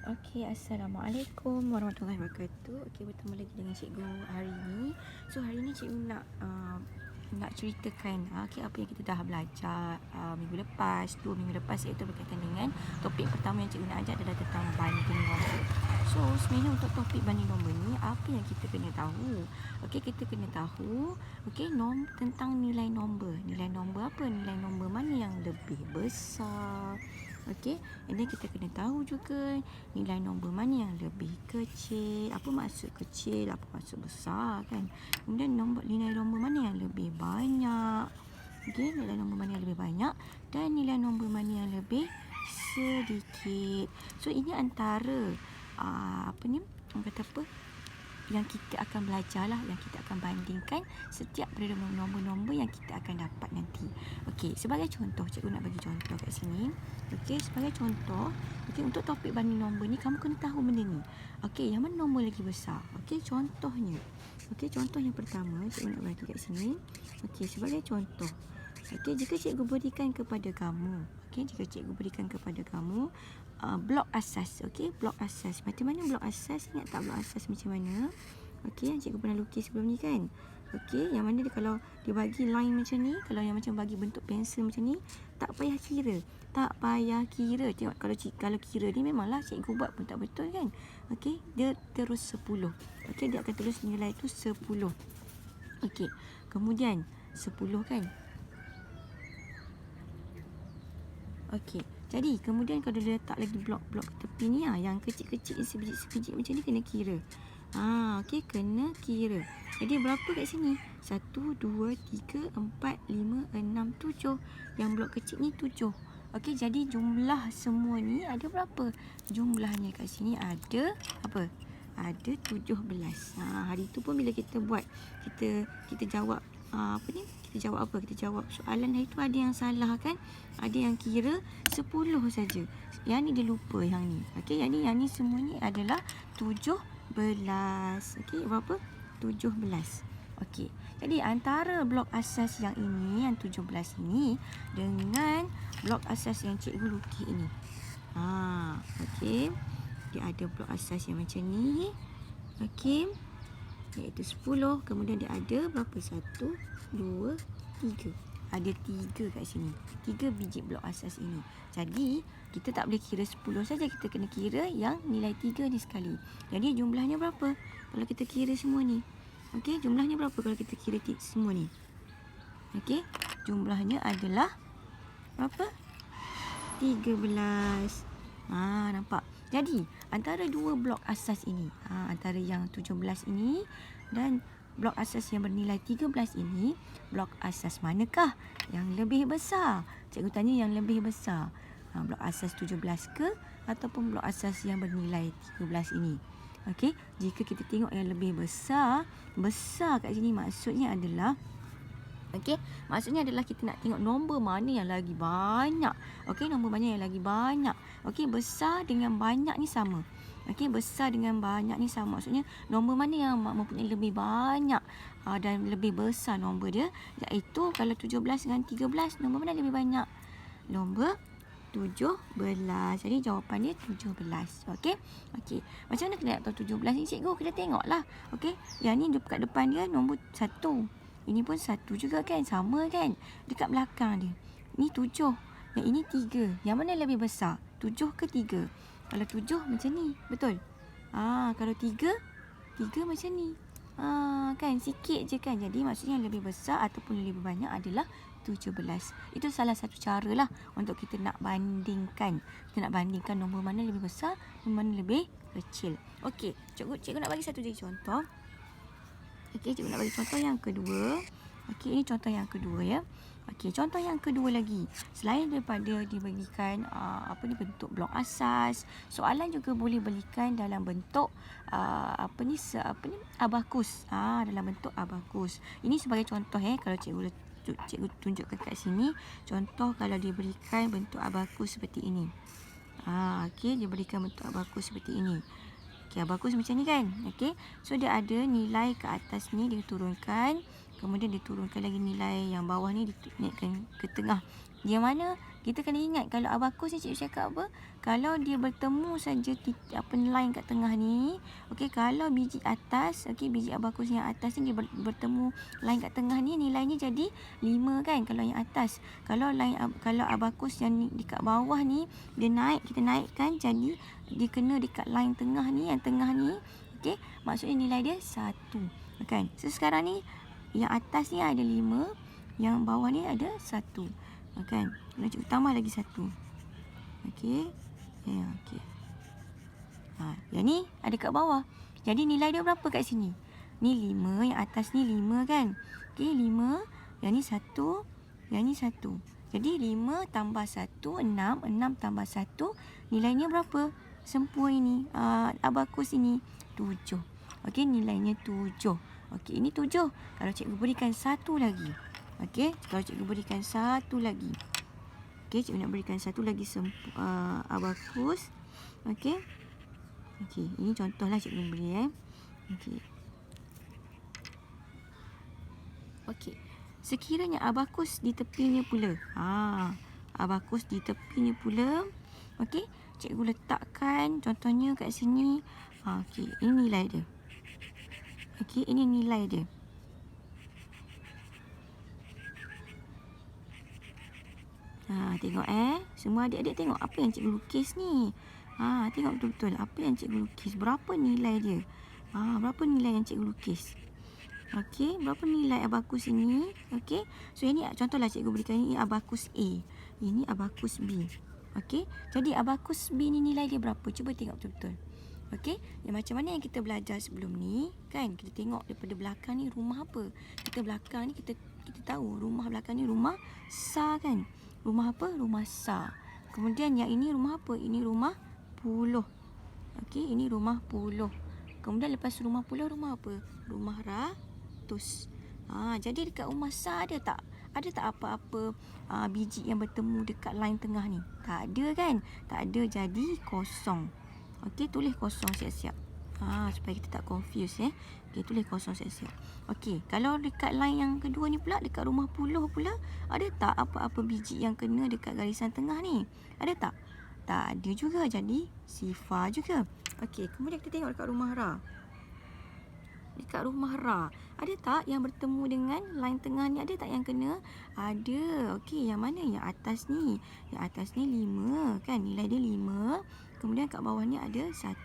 Okey, Assalamualaikum warahmatullahi wabarakatuh. Okey, bertemu lagi dengan cikgu hari ini. So hari ini cikgu nak ceritakan okey apa yang kita dah belajar minggu lepas, 2 minggu lepas, iaitu berkaitan dengan topik pertama yang cikgu nak ajar adalah tentang banding nombor. So sebenarnya untuk topik banding nombor ni, apa yang kita kena tahu? Okey, kita kena tahu tentang nilai nombor. Nilai nombor apa? Nilai nombor mana yang lebih besar? Okey, and then kita kena tahu juga nilai nombor mana yang lebih kecil. Apa maksud kecil, apa maksud besar kan? Kemudian nilai nombor mana yang lebih banyak. Okey, nilai nombor mana yang lebih banyak dan nilai nombor mana yang lebih sedikit. So ini antara orang kata apa? Yang kita akan belajar lah, yang kita akan bandingkan setiap pada nombor-nombor yang kita akan dapat nanti. Okey, sebagai contoh, cikgu nak bagi contoh kat sini. Okey, sebagai contoh, okey, untuk topik banding nombor ni kamu kena tahu benda ni. Okey, yang mana nombor lagi besar? Okey, contohnya. Okey, contoh yang pertama cikgu nak bagi kat sini. Okey, sebagai contoh. Okey, jika cikgu berikan kepada kamu, blok asas. Okey, blok asas. Macam mana blok asas? Ingat tak blok asas macam mana? Okey, yang cikgu pernah lukis sebelum ni kan? Okey, yang mana dia kalau dia bagi line macam ni, kalau yang macam bagi bentuk pensel macam ni, tak payah kira. Tengok kalau kira ni memanglah cikgu buat pun tak betul kan? Okey, dia terus 10. Okey, dia akan terus nilai tu 10. Okey, kemudian 10 kan? Okey, jadi kemudian kalau dia letak lagi blok-blok tepi ni yang kecil-kecil sebiji-sebiji macam ni kena kira. Okey, kena kira. Jadi berapa kat sini? 1, 2, 3, 4, 5, 6, 7. Yang blok kecil ni 7. Okey, jadi jumlah semua ni ada berapa? Jumlahnya kat sini ada apa? Ada 17. Hari tu pun bila kita buat, kita jawab kita jawab apa? Kita jawab soalan hari tu ada yang salah kan? Ada yang kira 10 saja. Yang ni dia lupa yang ni. Okey, yang ni semua ni adalah 17. Okey, berapa? 17. Okey. Jadi antara blok asas yang ini, yang 17 ini dengan blok asas yang cikgu lukis ini. Okey. Dia ada blok asas yang macam ni. Okey. Iaitu 10. Kemudian dia ada berapa? 1, 2, 3. Ada 3 kat sini. 3 biji blok asas ini. Jadi kita tak boleh kira 10 saja. Kita kena kira yang nilai 3 ni sekali. Jadi jumlahnya berapa kalau kita kira semua ni? Okey, jumlahnya berapa kalau kita kira semua ni? Okey, jumlahnya adalah berapa? 13. Nampak? Jadi antara dua blok asas ini, antara yang 17 ini dan blok asas yang bernilai 13 ini, blok asas manakah yang lebih besar? Cikgu tanya yang lebih besar. Blok asas 17 ke ataupun blok asas yang bernilai 13 ini? Okey, jika kita tengok yang lebih besar kat sini maksudnya adalah maksudnya adalah kita nak tengok nombor mana yang lagi banyak. Okey, nombor mana yang lagi banyak. Okey, besar dengan banyak ni sama. Okey, besar dengan banyak ni sama. Maksudnya nombor mana yang mempunyai lebih banyak dan lebih besar nombor dia, iaitu kalau 17 dengan 13, nombor mana lebih banyak? Nombor 17. Jadi jawapan dia 17. Okey. Macam mana kita nak tahu 17 ni cikgu? Kita tengoklah. Okey. Yang ni dekat depan dia nombor 1. Ini pun 1 juga kan? Sama kan? Dekat belakang dia. Ni 7. Yang ini 3. Yang mana lebih besar? 7 ke 3? Kalau 7 macam ni. Betul? Kalau 3 macam ni. Kan? Sikit je kan? Jadi maksudnya yang lebih besar ataupun lebih banyak adalah 17. Itu salah satu cara lah untuk kita nak bandingkan. Kita nak bandingkan nombor mana lebih besar, nombor mana lebih kecil. Okey, cikgu nak bagi satu lagi contoh. Okey, cikgu nak bagi contoh yang kedua. Okey, ini contoh yang kedua ya. Okey, contoh yang kedua lagi. Selain daripada diberikan bentuk blok asas, soalan juga boleh berikan dalam bentuk abakus. Dalam bentuk abakus. Ini sebagai contoh kalau cikgu tunjukkan kat sini. Contoh kalau diberikan bentuk abakus seperti ini. Okey, dia berikan bentuk abakus seperti ini. Okey, abakus macam ni kan? Okey. So dia ada nilai ke atas ni dia turunkan, kemudian dia turunkan lagi nilai yang bawah ni dinaikkan ke tengah. Yang mana kita kena ingat kalau abakus ni cikgu cakap apa? Kalau dia bertemu saja line kat tengah ni, okey, kalau biji atas, okey, biji abakus yang atas ni dia bertemu line kat tengah ni, nilainya jadi 5 kan kalau yang atas. Kalau abakus yang ni dekat bawah ni dia naik, kita naikkan jadi dia kena dekat line tengah ni, yang tengah ni, okey, maksudnya nilai dia 1 kan. So sekarang ni yang atas ni ada 5, yang bawah ni ada 1 kan. Nak cikgu tambah lagi 1. Okey. Ya, okey. Yang ni ada kat bawah. Jadi nilai dia berapa kat sini? Ni 5, yang atas ni 5 kan. Okey, 5. Yang ni 1, yang ni 1. Jadi 5 tambah 1, 6. 6 tambah 1, nilainya berapa? Sempua ini, abakus ini 7. Okey, nilainya 7. Okey, ini 7. Kalau cikgu berikan 1 lagi. Okey, kalau cikgu berikan 1 lagi. Okey, cikgu nak berikan 1 lagi abakus. Okey. Okey, ini contohlah cikgu beri Okey. Okey. Sekiranya abakus di tepinya pula. Abakus di tepinya pula. Okey, cikgu letakkan contohnya kat sini. Okey, ini nilai dia. Okey, ini nilai dia. Tengok semua adik-adik tengok apa yang cikgu lukis ni. Tengok betul-betul apa yang cikgu lukis. Berapa nilai dia? Berapa nilai yang cikgu lukis? Okey, berapa nilai abakus ini? Okey. So ini contohlah cikgu berikan ini abakus A. Ini abakus B. Okey. Jadi abakus B ni nilai dia berapa? Cuba tengok betul-betul. Okey, macam mana yang kita belajar sebelum ni kan? Kita tengok daripada belakang ni rumah apa? Kita belakang ni kita tahu rumah belakang ni rumah Sa kan? Rumah apa? Rumah Sa. Kemudian yang ini rumah apa? Ini rumah Puluh. Okey, ini rumah Puluh. Kemudian lepas rumah Puluh, rumah apa? Rumah Ratus. Jadi dekat rumah Sa ada tak apa-apa biji yang bertemu dekat line tengah ni? Tak ada kan? Tak ada, jadi kosong. Okey, tulis kosong siap-siap. Supaya kita tak confuse Okey, tulis kosong siap-siap. Okey, kalau dekat line yang kedua ni pula, dekat rumah Puluh pula, ada tak apa-apa biji yang kena dekat garisan tengah ni? Ada tak? Tak ada juga, jadi sifar juga. Okey, kemudian kita tengok dekat rumah Ra. Dekat rumah Ra, ada tak yang bertemu dengan line tengah ni? Ada tak yang kena? Ada. Okey, yang mana? Yang atas ni. Yang atas ni 5 kan? Nilai dia 5. Kemudian kat bawah ni ada 1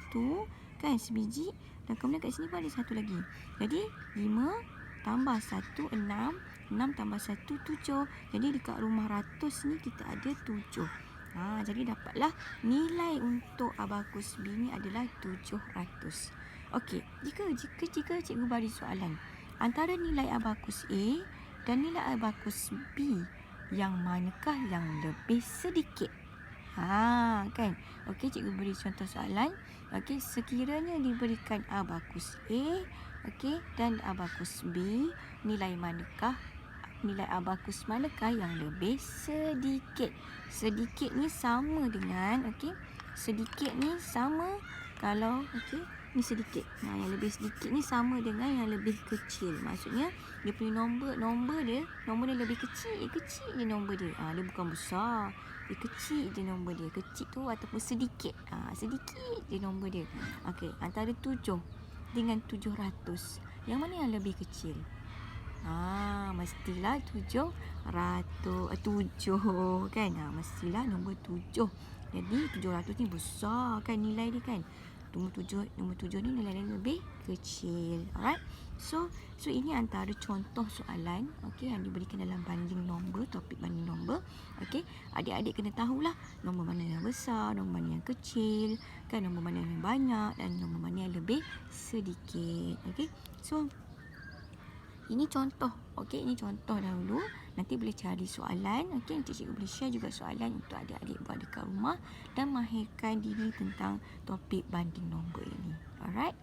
kan, sebiji. Dan kemudian kat sini pun ada 1 lagi. Jadi 5 tambah 1, 6. 6 tambah 1, 7. Jadi dekat rumah Ratus ni kita ada 7. Jadi dapatlah nilai untuk abakus B ni adalah 700. Okey, jika cikgu bagi soalan, antara nilai abakus A dan nilai abakus B, yang manakah yang lebih sedikit? Kan. Okey, cikgu beri contoh soalan. Okey, sekiranya diberikan abakus A, okey, dan abakus B, nilai abakus manakah yang lebih sedikit? Sedikit ni sama dengan, okey, sedikit ni sama kalau, okey, ni sedikit. Yang lebih sedikit ni sama dengan yang lebih kecil. Maksudnya dia punya nombor dia lebih kecil je nombor dia. Dia bukan besar. Dia kecil je nombor dia. Kecil tu ataupun sedikit. Sedikit je nombor dia. Okey, antara 7 dengan 700. Yang mana yang lebih kecil? Mestilah 700. 7 kan. Mestilah nombor 7. Jadi 700 ni besar kan nilai dia kan. Nombor 7 ni nilai dia lebih kecil. Alright. So ini antara contoh soalan, okey, yang diberikan dalam banding nombor, topik banding nombor. Okey, adik-adik kena tahulah nombor mana yang besar, nombor mana yang kecil, kan, nombor mana yang banyak dan nombor mana yang lebih sedikit. Okey. So ini contoh. Okey, ini contoh dahulu. Nanti boleh cari soalan. Okey, nanti cikgu boleh share juga soalan untuk adik-adik buat dekat rumah dan mahirkan diri tentang topik banding nombor ini. Alright.